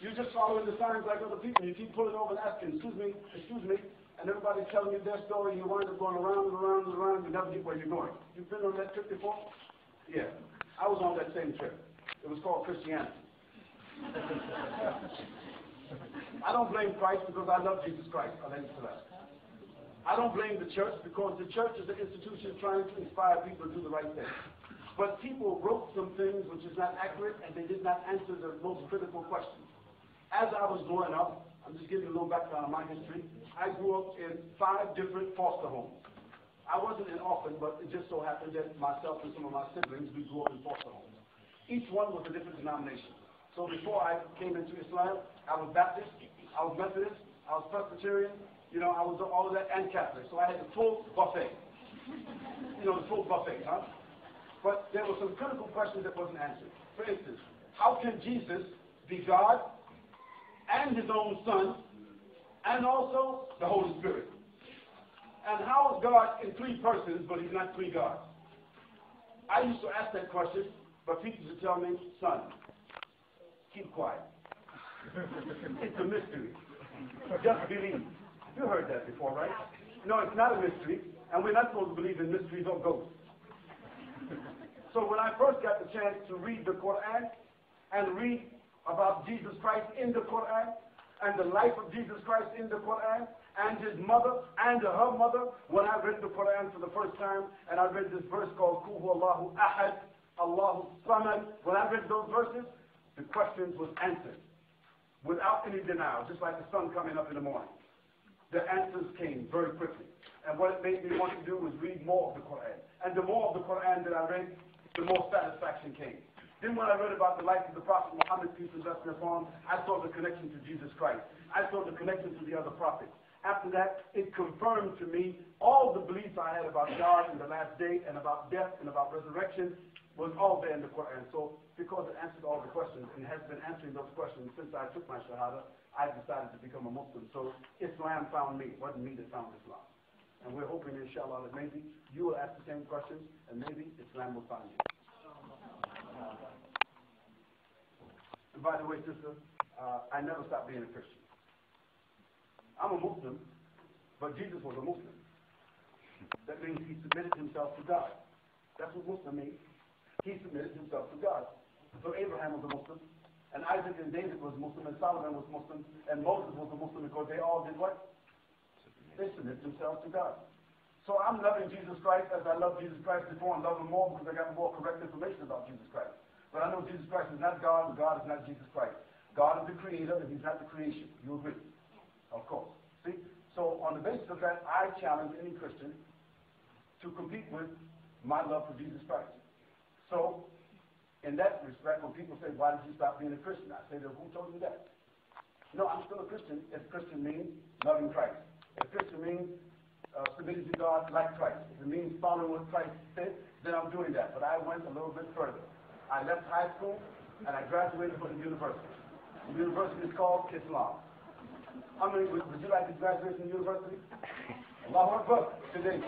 You're just following the signs like other people. You keep pulling over and asking, excuse me, and everybody's telling you their story, and you wind up going around and around and around, you never get where you're going. You've been on that trip before? Yeah. I was on that same trip. It was called Christianity. I don't blame Christ because I love Jesus Christ. I don't blame the church because the church is an institution trying to inspire people to do the right thing. But people wrote some things which is not accurate, and they did not answer the most critical questions. As I was growing up, I'm just giving you a little background on my history, I grew up in 5 different foster homes. I wasn't an orphan, but it just so happened that myself and some of my siblings, we grew up in foster homes. Each one was a different denomination. So before I came into Islam, I was Baptist, I was Methodist, I was Presbyterian, I was all of that, and Catholic. So I had the full buffet. The full buffet, huh? But there were some critical questions that wasn't answered. For instance, how can Jesus be God and his own Son and also the Holy Spirit? And how is God in 3 persons, but he's not 3 gods? I used to ask that question, but people used to tell me, son, keep quiet. It's a mystery. Just believe. You heard that before, right? No, it's not a mystery, and we're not supposed to believe in mysteries or ghosts. So when I first got the chance to read the Quran and read about Jesus Christ in the Quran and the life of Jesus Christ in the Quran and his mother and her mother, when I read the Quran for the first time and I read this verse called Qul Huwallahu Ahad, Allahu Samad, when I read those verses, the questions was answered without any denial, just like the sun coming up in the morning. The answers came very quickly. And what it made me want to do was read more of the Quran. And the more of the Quran that I read, the more satisfaction came. Then when I read about the life of the Prophet Muhammad, peace and blessings upon him, I saw the connection to Jesus Christ. I saw the connection to the other prophets. After that, it confirmed to me all the beliefs I had about God in the last day and about death and about resurrection was all there in the Quran. So because it answered all the questions and has been answering those questions since I took my Shahada, I decided to become a Muslim. So Islam found me. It wasn't me that found Islam. And we're hoping, inshallah, that maybe you will ask the same questions and maybe Islam will find you. And by the way, sister, I never stopped being a Christian. I'm a Muslim, but Jesus was a Muslim. That means he submitted himself to God. That's what Muslim means. He submitted himself to God. So Abraham was a Muslim, and Isaac and David was Muslim, and Solomon was Muslim, and Moses was a Muslim because they all did what? They submit themselves to God. So I'm loving Jesus Christ as I loved Jesus Christ before and love him more because I got more correct information about Jesus Christ. But I know Jesus Christ is not God and God is not Jesus Christ. God is the creator and he's not the creation. You agree? Of course. See? So on the basis of that, I challenge any Christian to compete with my love for Jesus Christ. So in that respect, when people say, why did you stop being a Christian? I say, who told you that? No, I'm still a Christian if Christian means loving Christ. If Christian means submitting to God like Christ. If it means following what Christ said, then I'm doing that. But I went a little bit further. I left high school and I graduated from the university. The university is called Islam. How many would you like to graduate from the university? Allahu Akbar today.